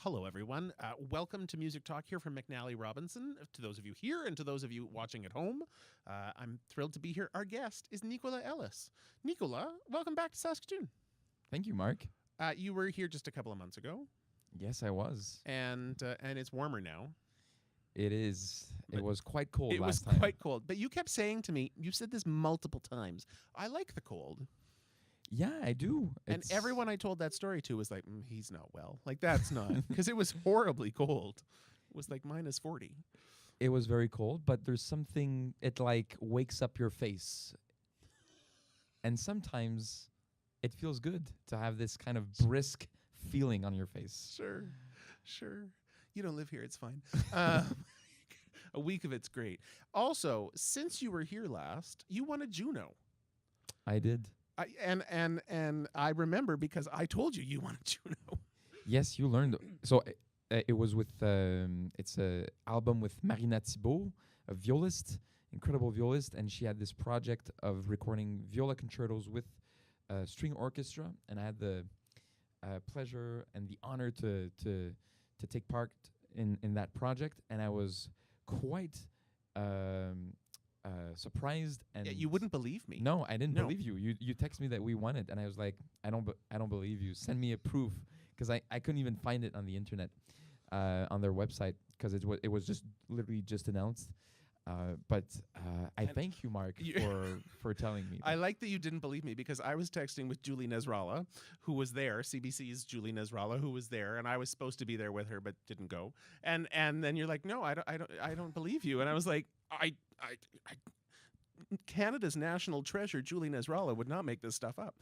Hello, everyone. Welcome to Music Talk here from McNally Robinson. To those of you here and to those of you watching at home, I'm thrilled to be here. Our guest is Nicolas Ellis. Nicolas, welcome back to Saskatoon. Thank you, Mark. You were here just a couple of months ago. Yes, I was. And it's warmer now. It is. It was quite cold last time. It was quite cold. But you kept saying to me, you said this multiple times, I like the cold. Yeah, I do. And everyone I told that story to was like, he's not well. Like, that's not. Because it was horribly cold. It was like minus 40. It was very cold, but there's something, it like wakes up your face. And sometimes it feels good to have this kind of brisk feeling on your face. Sure. You don't live here. It's fine. A week of it's great. Also, since you were here last, you won a Juno. I did. And I remember because I told you won a Juno. Yes, you learned. So it was with it's a album with Marina Thibault, a violist, incredible violist, and she had this project of recording viola concertos with string orchestra, and I had the pleasure and the honor to take part in that project, and I was quite surprised. And yeah, you wouldn't believe me. No, I didn't believe you. You texted me that we won it, and I was like, I don't believe you. Send me a proof, because I couldn't even find it on the internet, on their website, because it was just literally just announced. But I thank you, Mark, for telling me. I like that you didn't believe me, because I was texting with Julie Nesralla, who was there, CBC's Julie Nesralla, who was there, and I was supposed to be there with her but didn't go. And then you're like, no, I don't believe you. And I was like, I Canada's national treasure, Julie Nesralla, would not make this stuff up.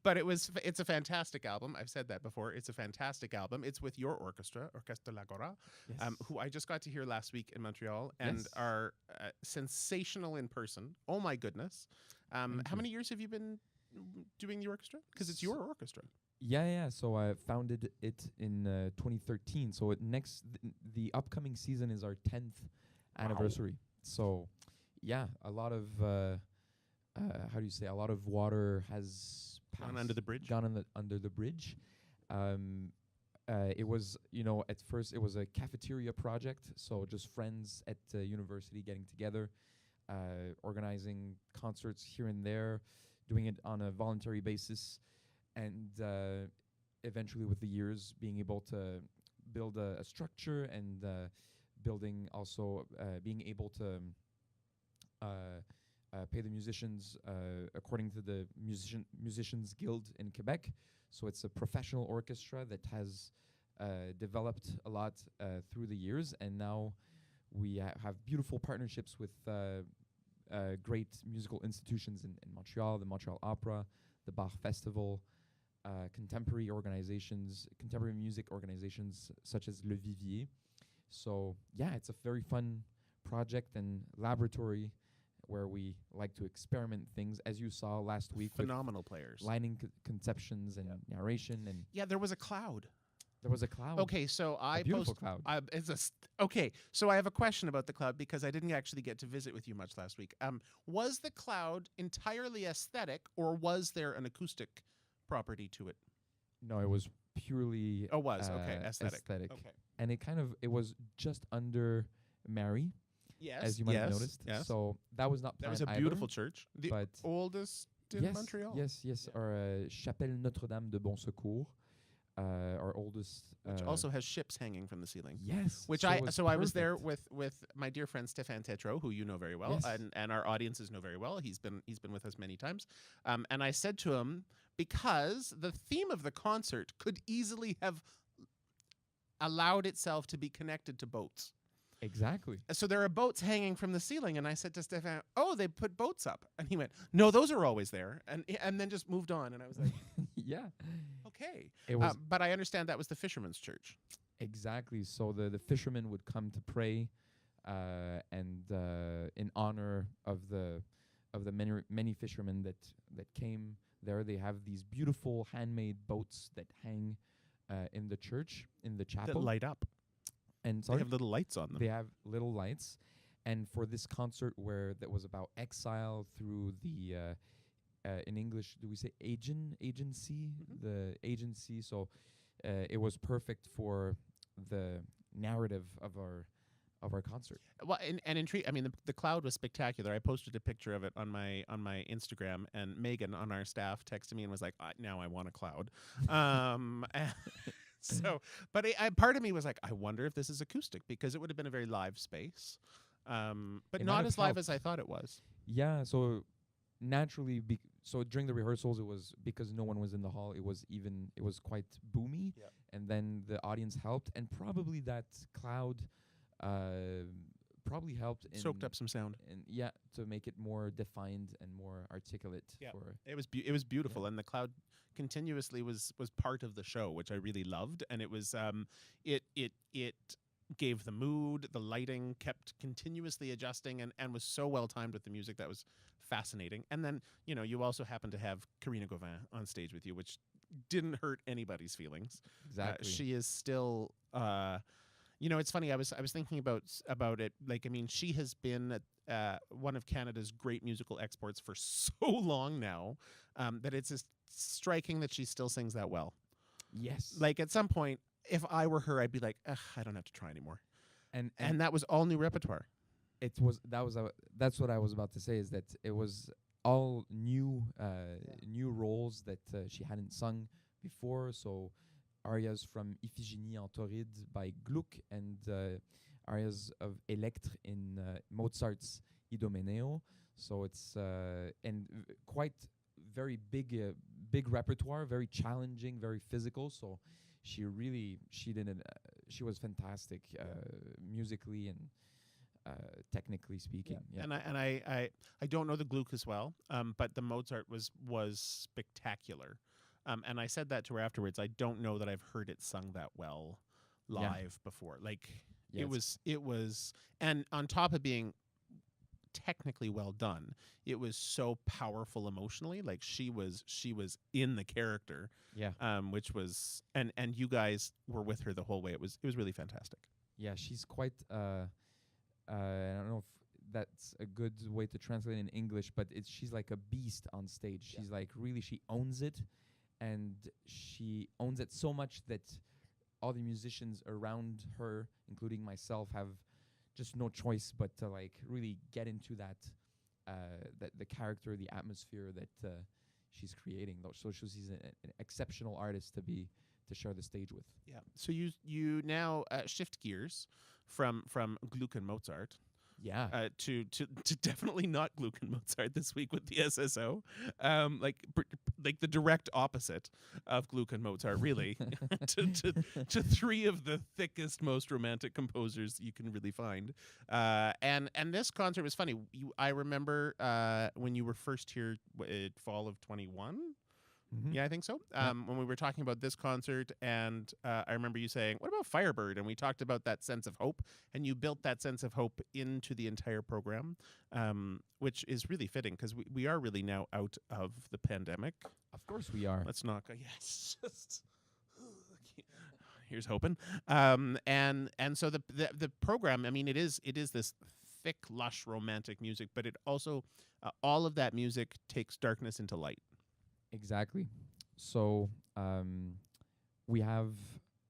But it's a fantastic album. I've said that before. It's a fantastic album. It's with your orchestra, Orchestre Lagora, yes. Who I just got to hear last week in Montreal, and yes. are sensational in person. Oh my goodness! How many years have you been doing the orchestra? Because it's your orchestra. Yeah. So I founded it in 2013. So the upcoming season is our 10th anniversary. So, yeah, a lot of how do you say? A lot of water has gone under the bridge. Under the bridge. It was, at first it was a cafeteria project. So just friends at university getting together, organizing concerts here and there, doing it on a voluntary basis, and eventually with the years being able to build a structure, and building also being able to pay the musicians according to the Musicians Guild in Quebec. So it's a professional orchestra that has developed a lot through the years, and now we have beautiful partnerships with great musical institutions in Montreal, the Montreal Opera, the Bach Festival, contemporary music organizations such as Le Vivier. So yeah, it's a very fun project and laboratory where we like to experiment things, as you saw last week. Phenomenal players. Lining conceptions and narration. And yeah, there was a cloud. There was a cloud. Okay, so a beautiful cloud. Okay, so I have a question about the cloud, because I didn't actually get to visit with you much last week. Was the cloud entirely aesthetic, or was there an acoustic property to it? No, it was purely aesthetic. Okay. And it was just under Mary. Yes, as you might have noticed. Yes. So that was not planned. That was a beautiful church. The but oldest in Montreal. Yes. Yeah. Our Chapelle Notre-Dame de Bon Secours, our oldest. Which also has ships hanging from the ceiling. Yes. Which I was there with my dear friend Stéphane Tétrault, who you know very well, yes. and our audiences know very well. He's been with us many times. And I said to him, because the theme of the concert could easily have allowed itself to be connected to boats. Exactly. So there are boats hanging from the ceiling, and I said to Stéphane, "Oh, they put boats up," and he went, "No, those are always there," and then just moved on. And I was like, "Yeah, okay." It was, but I understand that was the fisherman's church. Exactly. So the fishermen would come to pray, and in honor of the many fishermen that came there, they have these beautiful handmade boats that hang in the church, in the chapel, that light up. And they have little lights on them. They have little lights. And for this concert that was about exile through the in English, do we say agency? Mhm. The agency. So it was perfect for the narrative of our concert. Well, and I mean, the cloud was spectacular. I posted a picture of it on my Instagram, and Megan on our staff texted me and was like, "Now I want a cloud." And so, but part of me was like, I wonder if this is acoustic, because it would have been a very live space, but It might not have as live as I helped. thought it was. Yeah, so naturally, so during the rehearsals, it was because no one was in the hall. It was quite boomy, Yeah. and then the audience helped, and probably that cloud, uh, probably helped Soaked up some sound. yeah, to make it more defined and more articulate. Yeah. For It was beautiful, and the cloud continuously was part of the show, which I really loved, and it was it gave the mood. The lighting kept continuously adjusting, and was so well timed with the music. That was fascinating. And then you also happen to have Karina Gauvin on stage with you, which didn't hurt anybody's feelings. exactly. She is still. It's funny. I was thinking about it. Like, I mean, she has been one of Canada's great musical exports for so long now, that it's just striking that she still sings that well. Yes. Like, at some point, if I were her, I'd be like, ugh, I don't have to try anymore. and And that was all new repertoire. that's what I was about to say, is that it was all new new roles that she hadn't sung before. So arias from Iphigénie en Tauride by Gluck, and arias of Electre in Mozart's Idomeneo. So it's quite very big repertoire, very challenging, very physical. So she was fantastic musically and technically speaking. Yeah. And I don't know the Gluck as well, but the Mozart was spectacular. And I said that to her afterwards. I don't know that I've heard it sung that well live before. Like, Yeah, it was, and on top of being technically well done, it was so powerful emotionally. Like, she was in the character, yeah. which was, and you guys were with her the whole way. It was really fantastic. Yeah, she's quite I don't know if that's a good way to translate in English, but she's like a beast on stage. She's like, really, she owns it, and she owns it so much that all the musicians around her, including myself, have just no choice but to like really get into that the character, the atmosphere that she's creating. So she's an exceptional artist to share the stage with. Yeah. So you now shift gears from Gluck and Mozart Yeah. to definitely not Gluck and Mozart this week with the SSO, like the direct opposite of Gluck and Mozart, really, to three of the thickest, most romantic composers you can really find. And this concert was funny. I remember when you were first here, fall of 21. Mm-hmm. Yeah, I think so. Yeah. When we were talking about this concert, and I remember you saying, "What about Firebird?" And we talked about that sense of hope, and you built that sense of hope into the entire program, which is really fitting, because we are really now out of the pandemic. Of course we are. Let's knock. Yes. Here's hoping. And so the program. I mean, it is this thick, lush, romantic music, but it also all of that music takes darkness into light. Exactly. So we have,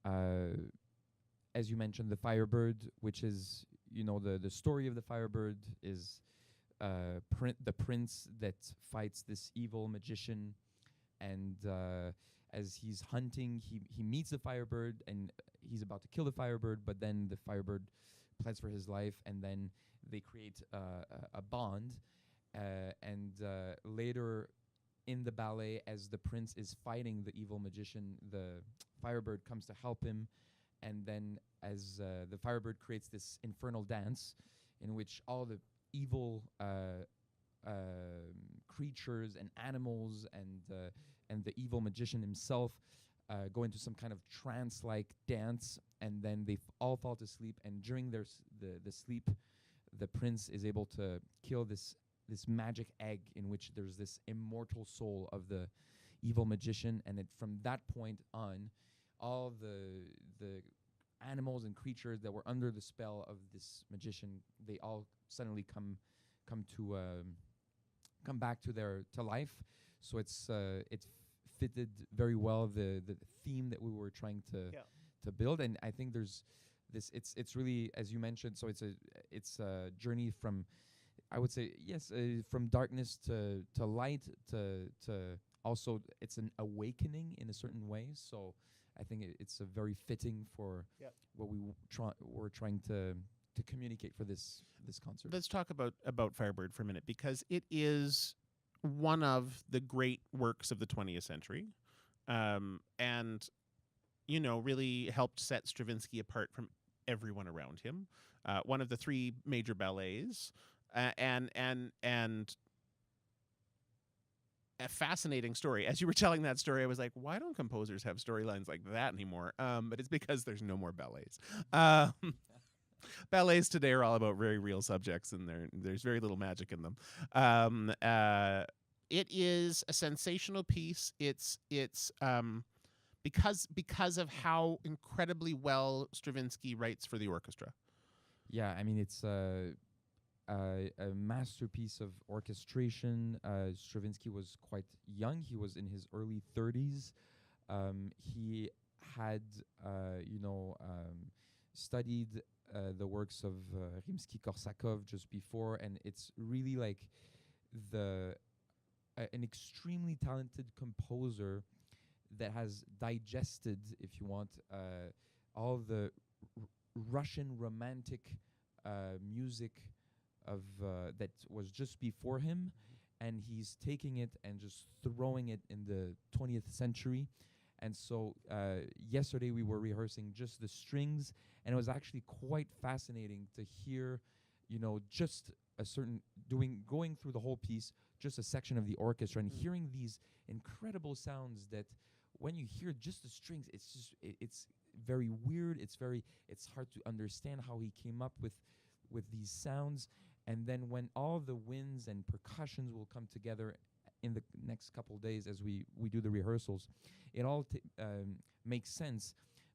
as you mentioned, the Firebird, which is, the story of the Firebird is the prince that fights this evil magician, and as he's hunting, he meets the Firebird, and he's about to kill the Firebird, but then the Firebird pleads for his life, and then they create a bond, and later in the ballet, as the prince is fighting the evil magician, the Firebird comes to help him, and then as the Firebird creates this infernal dance in which all the evil creatures and animals and the evil magician himself go into some kind of trance-like dance, and then they all fall to sleep, and during the sleep, the prince is able to kill this magic egg in which there's this immortal soul of the evil magician, and from that point on, all the animals and creatures that were under the spell of this magician, they all suddenly come back to life. So it fitted very well the theme that we were trying to build. And I think there's this. It's really, as you mentioned. So it's a journey from, I would say, yes, from darkness to light to also it's an awakening in a certain way. So I think it's a very fitting for what we're trying to communicate for this concert. Let's talk about Firebird for a minute, because it is one of the great works of the 20th century, and really helped set Stravinsky apart from everyone around him. One of the three major ballets, and a fascinating story. As you were telling that story, I was like, why don't composers have storylines like that anymore? But it's because there's no more ballets. Ballets today are all about very real subjects, and there's very little magic in them. It is a sensational piece. It's because of how incredibly well Stravinsky writes for the orchestra. Yeah, I mean, it's a masterpiece of orchestration. Stravinsky was quite young. He was in his early 30s. He had, studied the works of Rimsky-Korsakov just before, and it's really like an extremely talented composer that has digested, if you want, all the Russian romantic music of that was just before him, and he's taking it and just throwing it in the 20th century. And so yesterday we were rehearsing just the strings, and it was actually quite fascinating to hear, just a certain going through the whole piece, just a section of the orchestra, and hearing these incredible sounds that when you hear just the strings, it's very weird. It's hard to understand how he came up with these sounds. And then when all the winds and percussions will come together in the next couple days as we do the rehearsals, it all makes sense.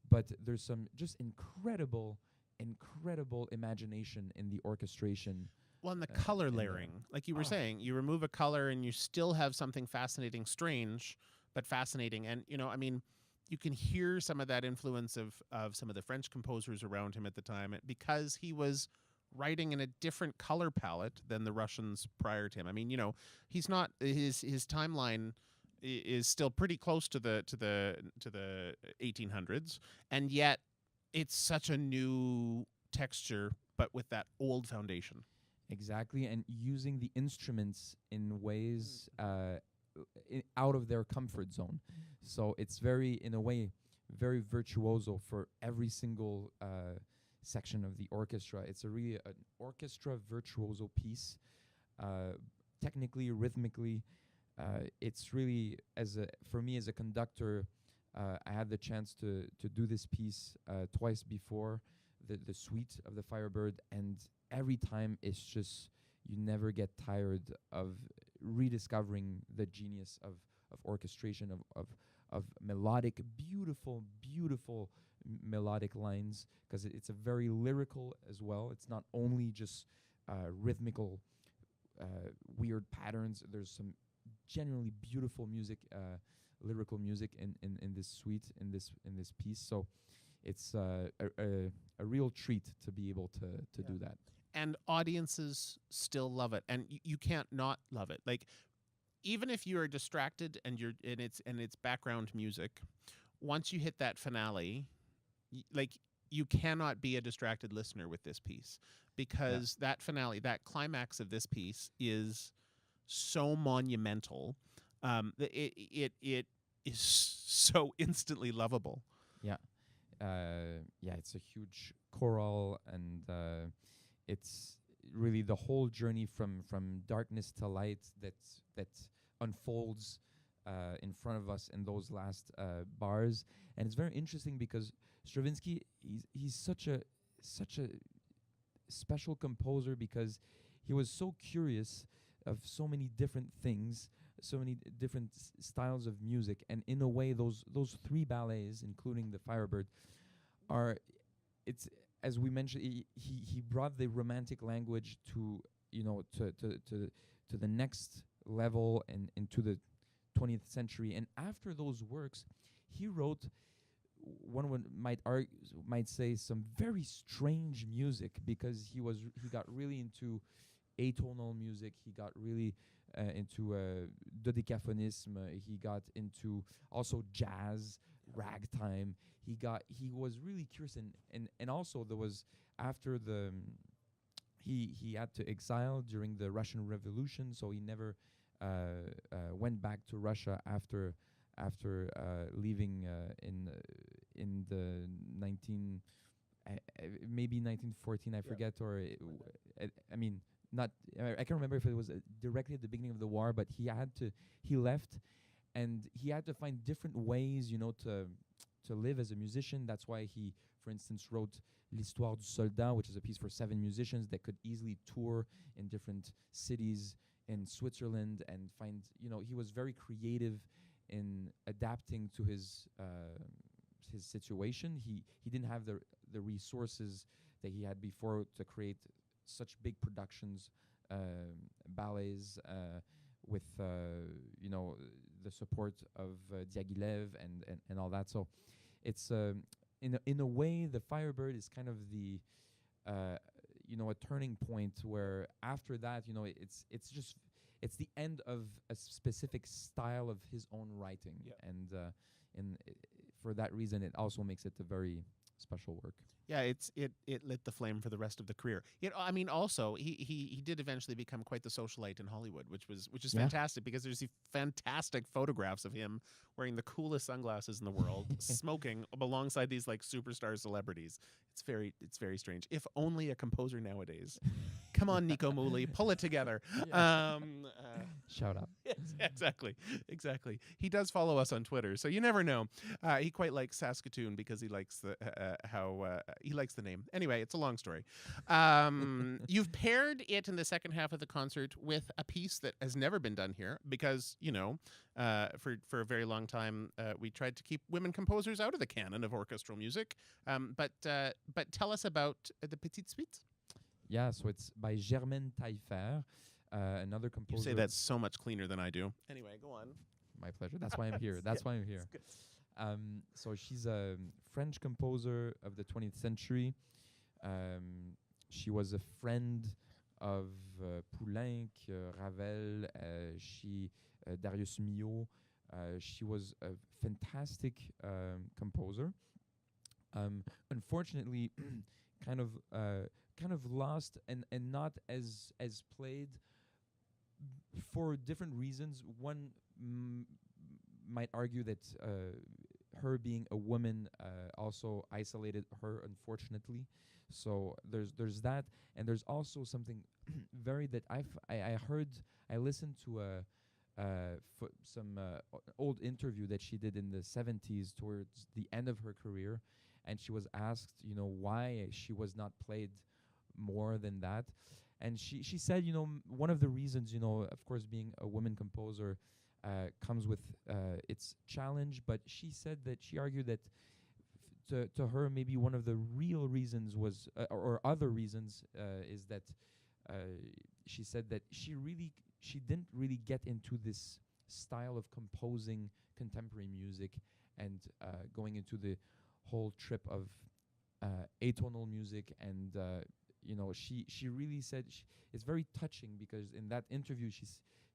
But there's some just incredible imagination in the orchestration. Well, and the color layering, like you were saying, you remove a color and you still have something fascinating, strange, but fascinating. And, you can hear some of that influence of some of the French composers around him at the time, because he was writing in a different color palette than the Russians prior to him. He's not, his timeline is still pretty close to the 1800s, and yet it's such a new texture, but with that old foundation. Exactly, and using the instruments in ways out of their comfort zone. So it's very, in a way, very virtuoso for every single section of the orchestra. It's really an orchestra virtuoso piece, technically, rhythmically. It's really, for me as a conductor, I had the chance to do this piece twice before, the suite of the Firebird, and every time it's just, you never get tired of rediscovering the genius of orchestration, of melodic, beautiful melodic lines, because it's a very lyrical as well. It's not only just rhythmical, weird patterns. There's some genuinely beautiful music, lyrical music in this suite, in this piece. So it's a real treat to be able to do that. And audiences still love it, and you can't not love it. Like, even if you are distracted and it's background music, once you hit that finale, you cannot be a distracted listener with this piece, because that finale, that climax of this piece is so monumental. It is so instantly lovable. Yeah. It's a huge choral, and it's really the whole journey from darkness to light that unfolds in front of us in those last bars. And it's very interesting because Stravinsky, he's such a special composer, because he was so curious of so many different things, so many different styles of music. And in a way, those three ballets, including the Firebird, it's, as we mentioned, he brought the romantic language to the next level, and into the 20th century. And after those works, he wrote might say some very strange music, because he got really into atonal music. He got really into dodecaphonism. He got into also jazz, ragtime. He was really curious, and also there was after the he had to exile during the Russian Revolution, so he never went back to Russia after leaving in the maybe 1914, I forget, or I mean, not I can't remember if it was directly at the beginning of the war, but he left, and he had to find different ways, to live as a musician. That's why he, for instance, wrote L'Histoire du Soldat, which is a piece for 7 musicians that could easily tour in different cities in Switzerland and find, he was very creative in adapting to his situation. He didn't have the resources that he had before to create such big productions, ballets, with the support of Diaghilev and all that. So it's in a way, the Firebird is kind of the a turning point where after that, it's the end of a specific style of his own writing, and for that reason, it also makes it a very special work. Yeah, it lit the flame for the rest of the career. Also he did eventually become quite the socialite in Hollywood, which is fantastic, because there's these fantastic photographs of him wearing the coolest sunglasses in the world, smoking alongside these like superstar celebrities. It's very strange. If only a composer nowadays. Come on, Nico Mooley, pull it together. Shout out. Yes, exactly. He does follow us on Twitter, so you never know. He quite likes Saskatoon because he likes he likes the name. Anyway, it's a long story. You've paired it in the second half of the concert with a piece that has never been done here, because for a very long time we tried to keep women composers out of the canon of orchestral music. But tell us about the Petite Suite. Yeah, so it's by Germaine Tailleferre, another composer. You say that so much cleaner than I do. Anyway, go on. My pleasure. That's why I'm here. That's why I'm here. So she's a French composer of the 20th century. She was a friend of Poulenc, Ravel, Darius Milhaud. She was a fantastic composer. Unfortunately, kind of lost and not as played for different reasons. One might argue that her being a woman also isolated her, unfortunately. So there's that, and there's also something very that I listened to some old interview that she did in the 70s towards the end of her career, and she was asked, why she was not played more than that. And she said, one of the reasons, of course, being a woman composer comes with its challenge, but she argued that to her, maybe one of the real reasons was, or other reasons, is that she said that she didn't really get into this style of composing contemporary music and going into the whole trip of atonal music, and she really said it's very touching, because in that interview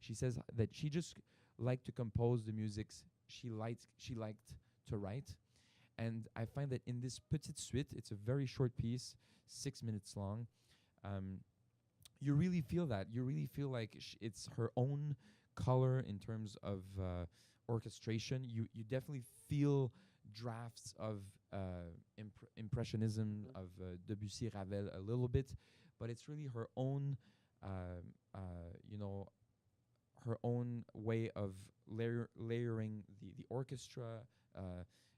she says that she just liked to compose the musics she liked to write. And I find that in this Petite Suite, it's a very short piece, 6 minutes long, you really feel that. You really feel like it's her own color in terms of orchestration. You definitely feel drafts of impressionism, of Debussy, Ravel a little bit, but it's really her own, her own way of layering the orchestra.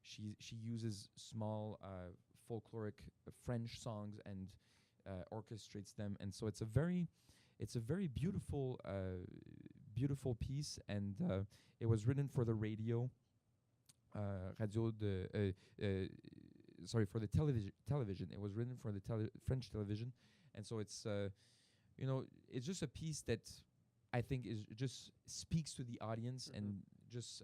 She uses small folkloric French songs and orchestrates them, and so it's a very beautiful piece, and it was written for the radio. For the television. It was written for the French television, and so it's it's just a piece that I think just speaks to the audience and just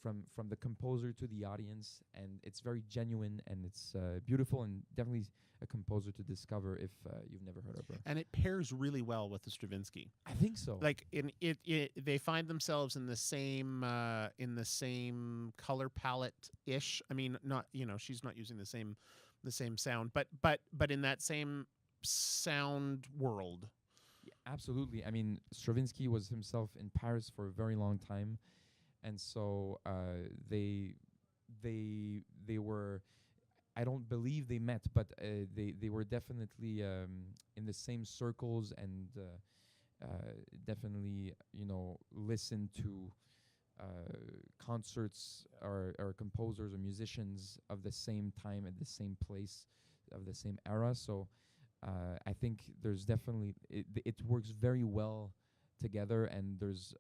from the composer to the audience, and it's very genuine and it's beautiful, and definitely a composer to discover if you've never heard of her. And it pairs really well with the Stravinsky. I think so. Like they find themselves in the same color palette ish. I mean, not she's not using the same sound, but in that same sound world. Yeah, absolutely. I mean, Stravinsky was himself in Paris for a very long time, and so they were. I don't believe they met, but they were definitely in the same circles, and definitely listened to concerts or composers or musicians of the same time at the same place of the same era. So I think there's definitely it works very well together, and there's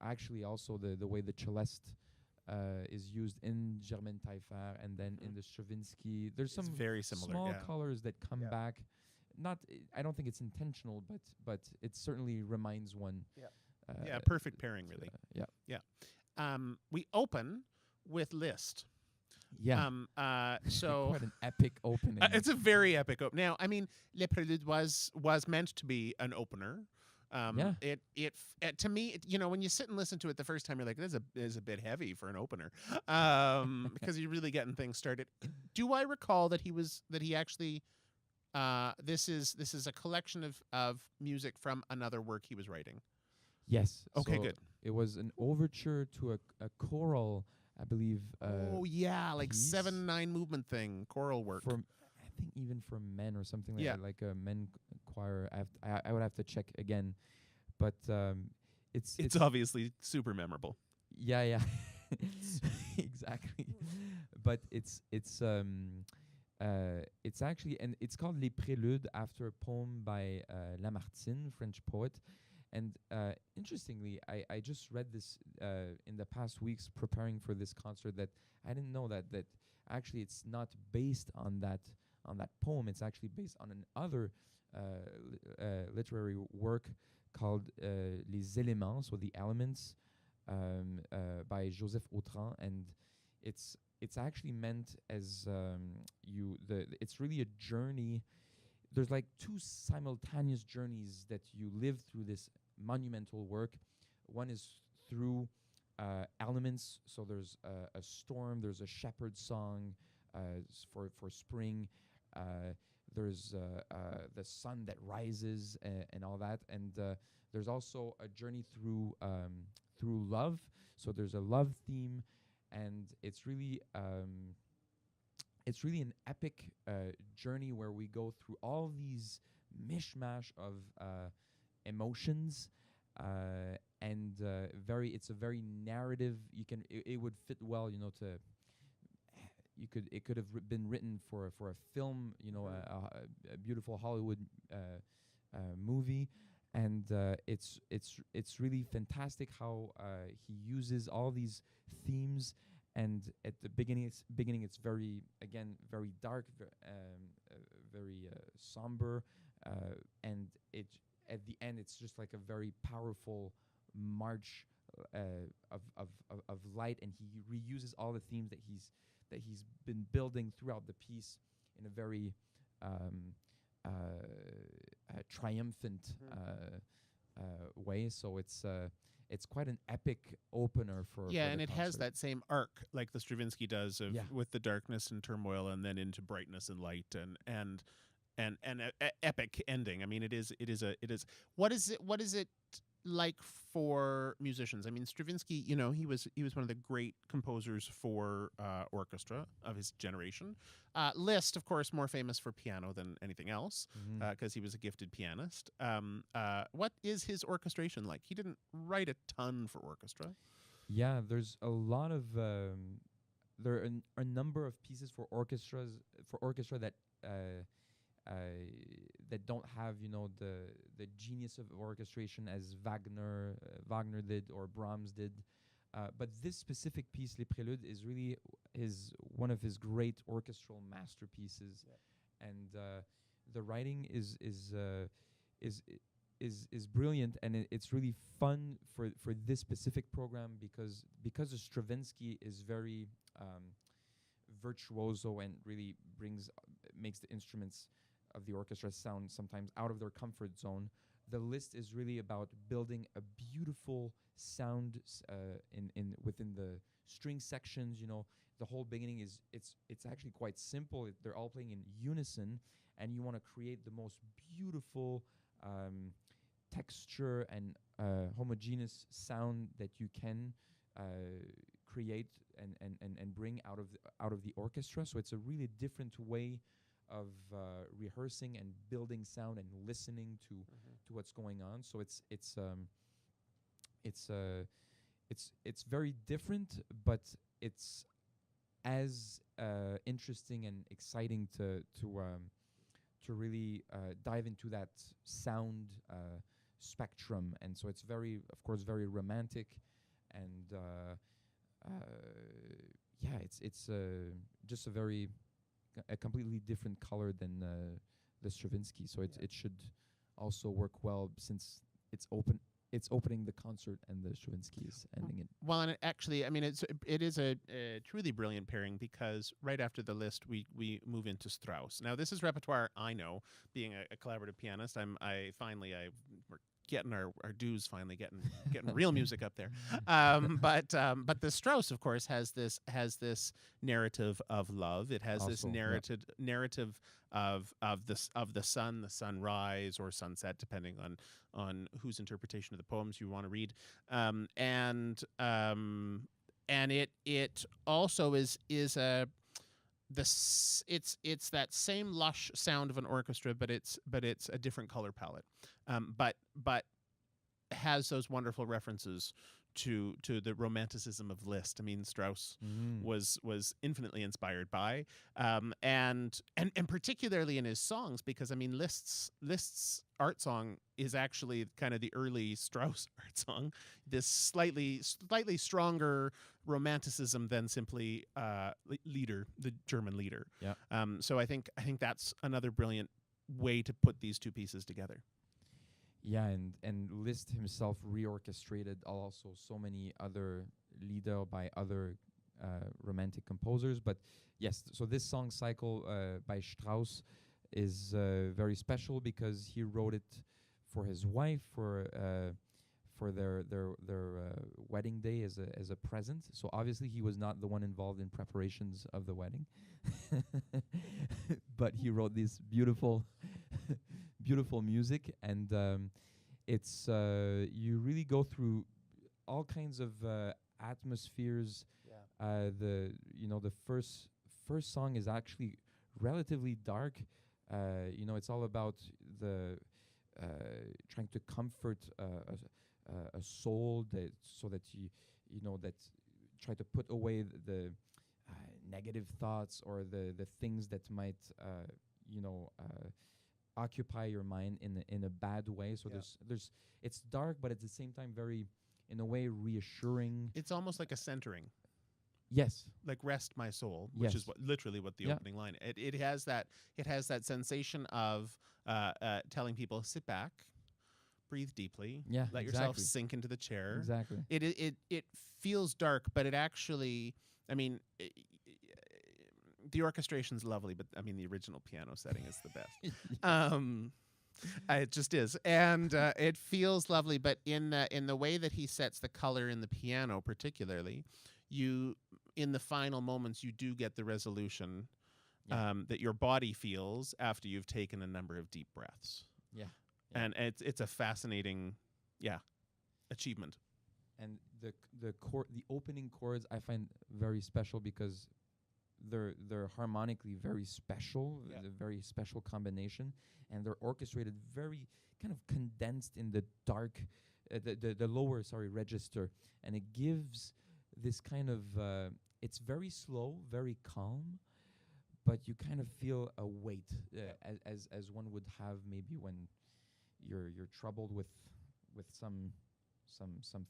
actually also the way the celeste is used in Germaine Tailleferre and then in the Stravinsky. There's some very similar, small colors that come back. Not, I don't think it's intentional, but it certainly reminds one. Yeah, perfect pairing, really. We open with Liszt. Yeah. So quite an epic opening. It's a very epic opening. Now, I mean, Les Préludes was meant to be an opener. It to me, when you sit and listen to it the first time, you're like, this is a bit heavy for an opener, because you're really getting things started. Do I recall that he actually, this is a collection of music from another work he was writing? Yes. Okay, so good. It was an overture to a choral, I believe. Like piece 7/9 movement thing, choral work. I think even for men or something like that, like a men choir. I would have to check again, but it's obviously super memorable. Yeah, exactly. But it's actually, and it's called Les Préludes after a poem by Lamartine, French poet. And interestingly, I just read this in the past weeks preparing for this concert, that I didn't know that actually it's not based on that poem. It's actually based on another literary work called Les Éléments, or The Elements, by Joseph Autran, and it's actually meant as it's really a journey. There's like two simultaneous journeys that you live through this monumental work. One is through elements, so there's a storm, there's a shepherd's song for spring, there's the sun that rises and all that, and there's also a journey through love. So there's a love theme, and it's really an epic journey where we go through all these mishmash of emotions, and it's a very narrative. It would fit well, it could have been written for a film, a beautiful Hollywood movie, and it's really fantastic how he uses all these themes. And at the beginning, it's very dark, very somber, and at the end, it's just like a very powerful march of light, and he reuses all the themes that he's been building throughout the piece in a very triumphant way. So it's quite an epic opener for and the it concert. has that same arc like the Stravinsky does with the darkness and turmoil, and then into brightness and light, and epic ending. I mean, it is. What is it like for musicians? I mean, Stravinsky, he was one of the great composers for orchestra of his generation. Liszt, of course, more famous for piano than anything else, because he was a gifted pianist. What is his orchestration like? He didn't write a ton for orchestra. Yeah, there's a lot of there are a number of pieces for orchestra that that don't have the genius of orchestration as Wagner did or Brahms did, but this specific piece, Les Préludes, is really one of his great orchestral masterpieces, and the writing is is brilliant, and it's really fun for this specific program because the Stravinsky is very virtuoso and really makes the instruments of the orchestra sound sometimes out of their comfort zone. The Liszt is really about building a beautiful sound in within the string sections. The whole beginning it's actually quite simple. They're all playing in unison, and you want to create the most beautiful texture and homogeneous sound that you can create and bring out of the orchestra. So it's a really different way of rehearsing and building sound and listening to what's going on. So it's very different, but it's as interesting and exciting to really dive into that sound spectrum. And so it's very, of course, very romantic, and it's just a completely different color than the Stravinsky. So it should also work well, since it's opening the concert and the Stravinsky is ending it. Well, and it is a truly brilliant pairing, because right after the Liszt, we move into Strauss. Now, this is repertoire I know, being a collaborative pianist. We're getting our dues finally, getting real music up there. But the Strauss, of course, has this narrative of love. It has this narrative of the sun, the sunrise or sunset, depending on whose interpretation of the poems you want to read. And it also is it's that same lush sound of an orchestra, but it's a different color palette. But has those wonderful references to the romanticism of Liszt. I mean, Strauss was infinitely inspired by, and particularly in his songs, because I mean, Liszt's art song is actually kind of the early Strauss art song. This slightly stronger romanticism than simply Lieder, the German Lieder. Yeah. So I think that's another brilliant way to put these two pieces together. Yeah, and Liszt himself reorchestrated also so many other Lieder by other romantic composers. But yes, so this song cycle by Strauss is very special because he wrote it for his wife for their wedding day as a present. So obviously he was not the one involved in preparations of the wedding, but he wrote this beautiful music, and it's you really go through all kinds of atmospheres. Yeah. The first song is actually relatively dark. It's all about the trying to comfort a soul so that that try to put away the negative thoughts or the things that might occupy your mind in a bad way. So there's it's dark, but at the same time very, in a way, reassuring. It's almost like a centering. Yes. Like rest my soul, which is literally what the opening line. It has that sensation of telling people, sit back, breathe deeply, let yourself sink into the chair. Exactly. It feels dark, but it actually, I mean, the orchestration's lovely, but I mean the original piano setting is the best. It just is, and it feels lovely. But in the way that he sets the color in the piano, particularly, in the final moments, you do get the resolution that your body feels after you've taken a number of deep breaths. Yeah. And it's a fascinating, achievement. And the opening chords I find very special because they're harmonically very special, a very special combination, and they're orchestrated very kind of condensed in the dark, the lower register, and it gives this kind of it's very slow, very calm, but you kind of feel a weight as one would have maybe when you're troubled with some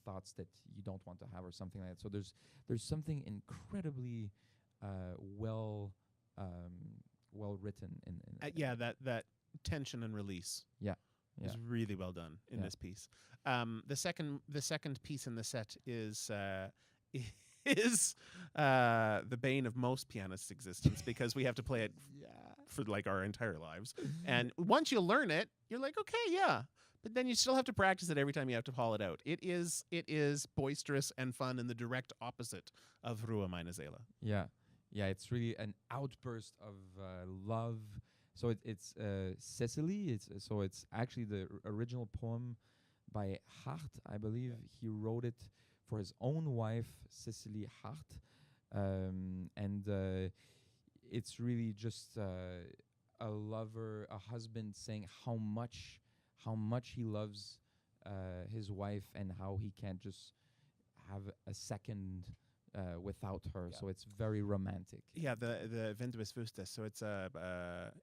thoughts that you don't want to have or something like that. So there's something incredibly well written in that tension and release. is really well done in this piece. The second piece in the set is is the bane of most pianists' existence because we have to play it for like our entire lives. And once you learn it, you're like, okay, yeah. But then you still have to practice it every time you have to haul it out. It is boisterous and fun and the direct opposite of Ruhe meine Seele. Yeah. Yeah, it's really an outburst of love. So it's Cecily. It's actually the original poem by Hart, I believe. He wrote it for his own wife, Cecily Hart, and it's really just a lover, a husband saying how much he loves his wife and how he can't just have a second without her. So it's very romantic. Yeah, the Wenn du es wüsstest. So it's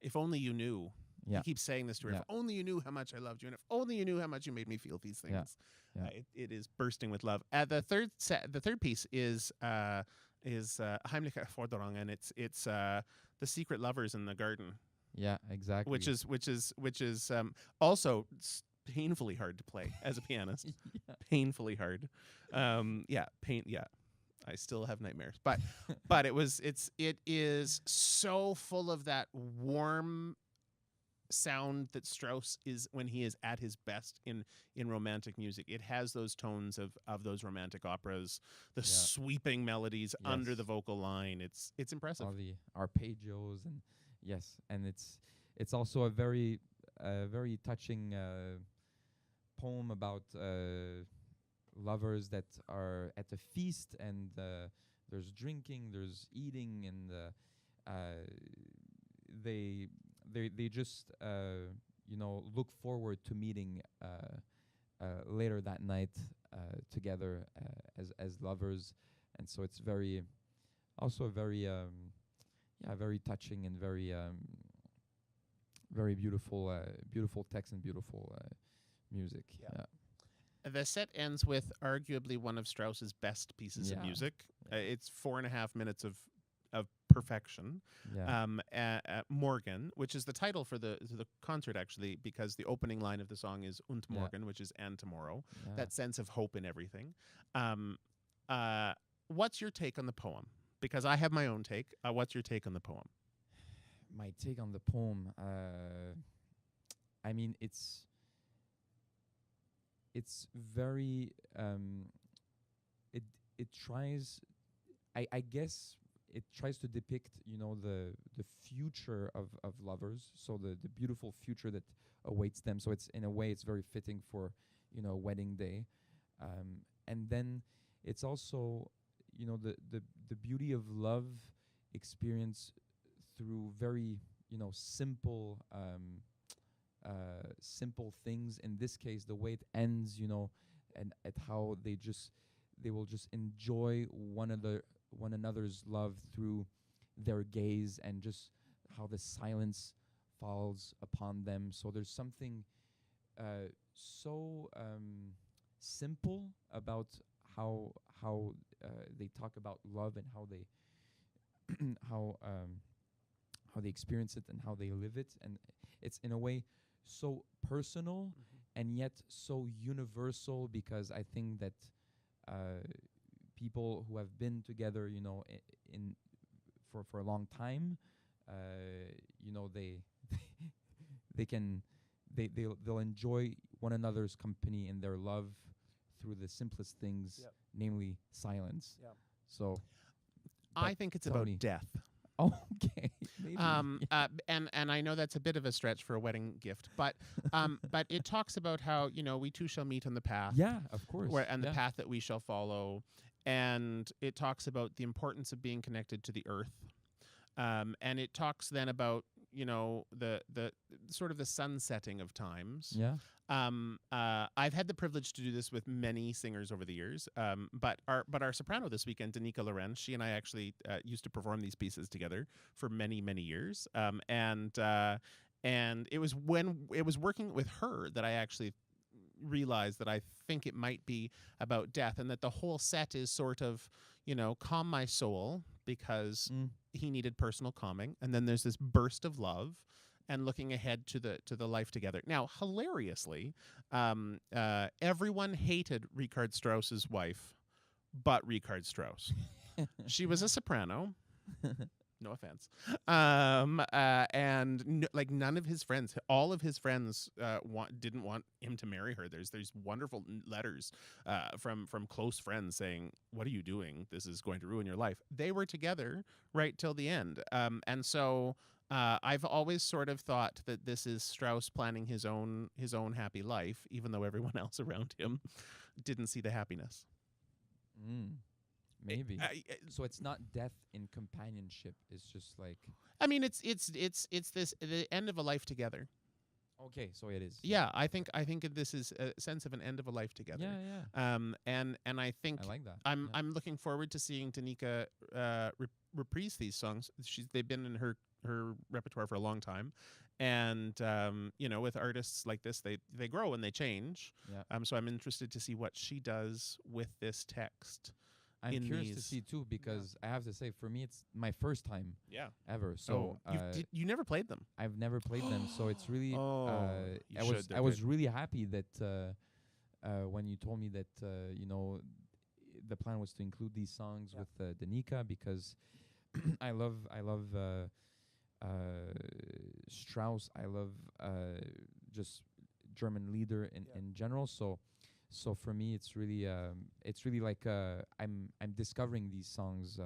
if only you knew. Yeah. He keeps saying this to her. If only you knew how much I loved you, and if only you knew how much you made me feel these things. Yeah. It is bursting with love. The third piece is Heimliche Forderung, and it's the secret lovers in the garden. Yeah, exactly. Which is also painfully hard to play as a pianist. Painfully hard. I still have nightmares, but it is so full of that warm sound that Strauss is when he is at his best in romantic music. It has those tones of those romantic operas, the sweeping melodies under the vocal line. It's impressive. All the arpeggios and it's also a very touching poem about lovers that are at a feast and there's drinking, there's eating, and they just look forward to meeting later that night together as lovers, and so it's very very touching and very beautiful text and beautiful music. The set ends with arguably one of Strauss's best pieces of music. It's 4.5 minutes of perfection. Morgen, which is the title for the concert, actually, because the opening line of the song is Und morgen, which is and tomorrow. That sense of hope in everything. What's your take on the poem? Because I have my own take. What's your take on the poem? My take on the poem, I mean, it's very it tries, I guess it tries to depict the future of lovers, so the beautiful future that awaits them. So it's, in a way, it's very fitting for wedding day, and then it's also the beauty of love experience through very simple simple things. In this case, the way it ends, and at how they will just enjoy one another's love through their gaze, and just how the silence falls upon them. So there's something so simple about how they talk about love, and how they how they experience it and how they live it, and it's, in a way, so personal and yet so universal, because I think that people who have been together, in for a long time, they'll enjoy one another's company and their love through the simplest things, namely silence. So I think it's about death. Okay. Maybe. And I know that's a bit of a stretch for a wedding gift, but it talks about how we too shall meet on the path. Yeah, of course. The path that we shall follow, and it talks about the importance of being connected to the earth, and it talks then about the sort of the sunsetting of times. Yeah. I've had the privilege to do this with many singers over the years, but our soprano this weekend, Danika Lorèn, she and I actually used to perform these pieces together for many years, and it was when it was working with her that I actually realized that I think it might be about death, and that the whole set is sort of calm my soul, because he needed personal calming, and then there's this burst of love. and looking ahead to the life together. Now, hilariously, everyone hated Richard Strauss's wife, but Richard Strauss. She was a soprano. No offense. Like none of his friends, all of his friends didn't want him to marry her. There's wonderful letters from close friends saying, "What are you doing? This is going to ruin your life." They were together right till the end. And so I've always sort of thought that this is Strauss planning his own happy life, even though everyone else around him didn't see the happiness. Maybe. So it's not death in companionship. It's just like. I mean, it's this the end of a life together. Okay, so it is. Yeah, I think this is a sense of an end of a life together. Yeah. And I think I like that. I'm looking forward to seeing Danika reprise these songs. They've been in her repertoire for a long time. And with artists like this, they grow and they change. Yeah. So I'm interested to see what she does with this text. I'm curious to see too, because I have to say, for me, it's my first time ever. So you never played them? I've never played them, so it's really. I was good. really happy that when you told me that the plan was to include these songs with Danika, because I love Strauss. I love just German Lieder in general. So for me, it's really like I'm discovering these songs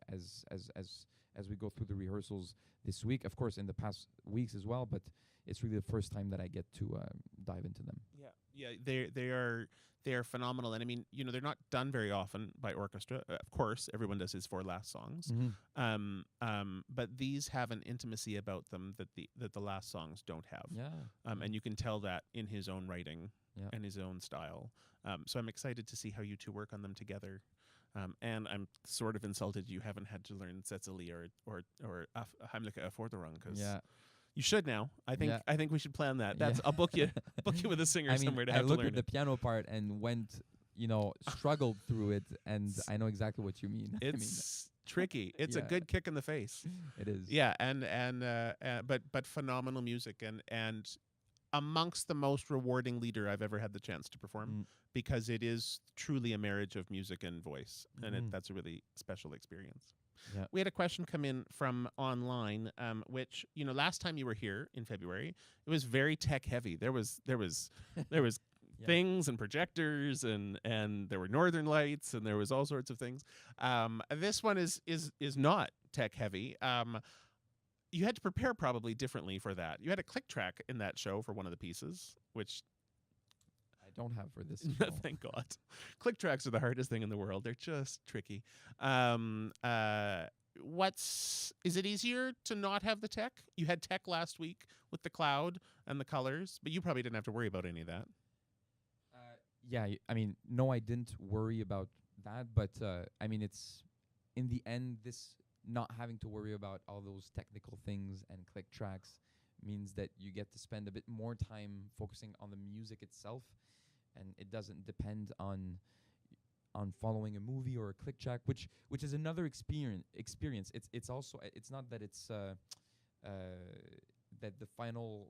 as we go through the rehearsals this week. Of course, in the past weeks as well, but it's really the first time that I get to dive into them. Yeah, they are phenomenal, and I mean, they're not done very often by orchestra. Of course, everyone does his four last songs, but these have an intimacy about them that the last songs don't have. And you can tell that in his own writing. And his own style. So I'm excited to see how you two work on them together. And I'm sort of insulted you haven't had to learn Cecily or Heimliche Erforderung, because you should now. I think we should plan that. I'll book you with a singer somewhere to have to learn. I looked at the piano part and went, struggled through it, and I know exactly what you mean. It's tricky. It's a good kick in the face. It is. Yeah, but phenomenal music and amongst the most rewarding leader I've ever had the chance to perform, because it is truly a marriage of music and voice, and that's a really special experience. Yeah. We had a question come in from online, which last time you were here in February, it was very tech heavy. There was things and projectors and there were northern lights and there was all sorts of things. This one is not tech heavy. You had to prepare probably differently for that. You had a click track in that show for one of the pieces, which I don't have for this. Thank God. Click tracks are the hardest thing in the world. They're just tricky. Is it easier to not have the tech? You had tech last week with the cloud and the colors, but you probably didn't have to worry about any of that. No, I didn't worry about that, but it's in the end, this not having to worry about all those technical things and click tracks means that you get to spend a bit more time focusing on the music itself, and it doesn't depend on following a movie or a click track, which is another experience. It's also, it's not that it's that the final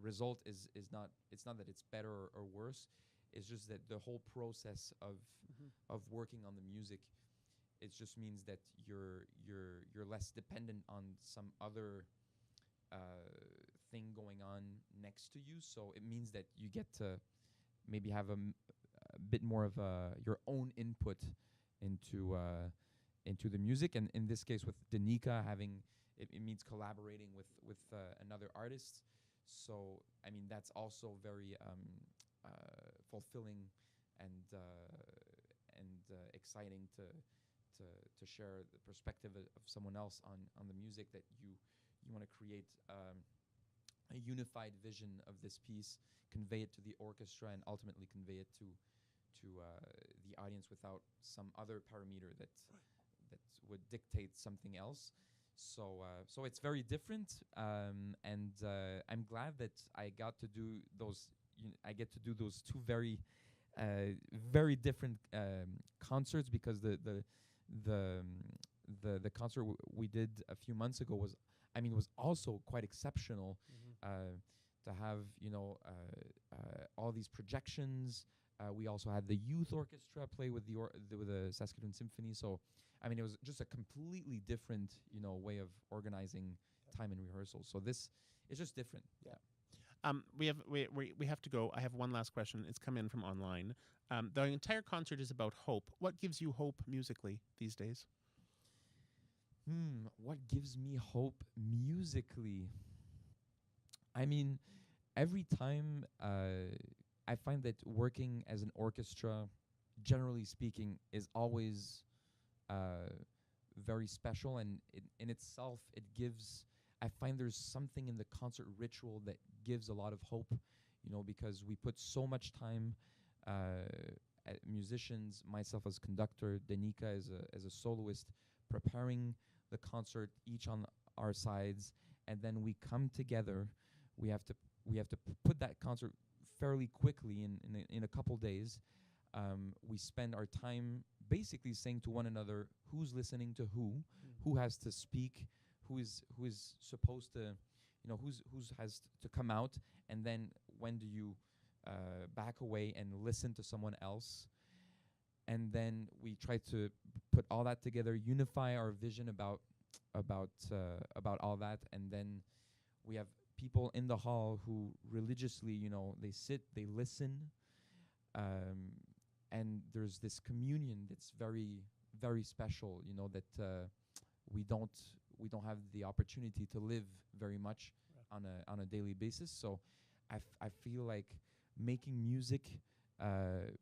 result is not, it's not that it's better or worse. It's just that the whole process of working on the music, it just means that you're less dependent on some other thing going on next to you. So it means that you get to maybe have a bit more of your own input into the music. And in this case, with Danika, it means collaborating with another artist. So that's also very fulfilling and exciting to share the perspective of someone else on the music, that you want to create a unified vision of this piece, convey it to the orchestra, and ultimately convey it to the audience without some other parameter that would dictate something else. So it's very different, and I'm glad that I got to do those. I get to do those two very different concerts, because the concert we did a few months ago was, I mean, was also quite exceptional. Mhm. To have all these projections. We also had the youth orchestra play with with the Saskatoon Symphony. So, I mean, it was just a completely different way of organizing time and rehearsal. So this is just different. Yeah. We have to go. I have one last question. It's come in from online. The entire concert is about hope. What gives you hope musically these days? What gives me hope musically? I mean, every time I find that working as an orchestra, generally speaking, is always very special, and in itself, it gives. I find there's something in the concert ritual that gives a lot of hope, because we put so much time, musicians, myself as conductor, Danika as a soloist, preparing the concert, each on our sides, and then we come together. We have to put that concert fairly quickly in a couple days. We spend our time basically saying to one another who's listening to who has to speak, who is supposed to, who's has to come out, and then when do you back away and listen to someone else. And then we try to put all that together, unify our vision about all that, and then we have people in the hall who religiously, they sit, they listen, and there's this communion that's very, very special, that we don't have the opportunity to live very much on a daily basis. So I feel like making music,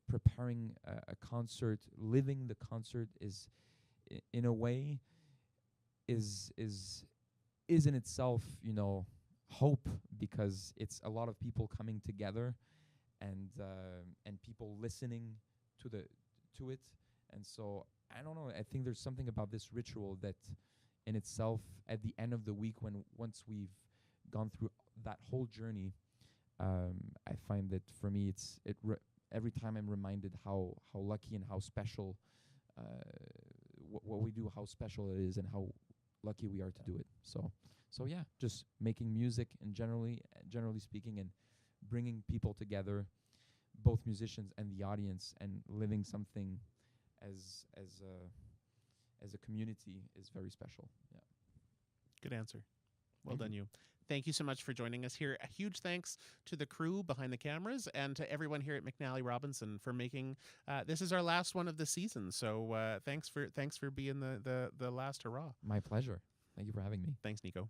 preparing a concert, living the concert is in a way is in itself, hope, because it's a lot of people coming together and people listening to it. And so I don't know, I think there's something about this ritual that in itself, at the end of the week, once we've gone through that whole journey, I find that for me every time I'm reminded how lucky and how special what we do, how special it is, and how lucky we are to do it. So yeah, just making music and generally speaking, and bringing people together, both musicians and the audience, and living something as a community is very special. Yeah. Good answer. Well Thank done, you. Thank you so much for joining us here. A huge thanks to the crew behind the cameras and to everyone here at McNally Robinson for making this is our last one of the season. So thanks for being the last hurrah. My pleasure. Thank you for having me. Thanks, Nico.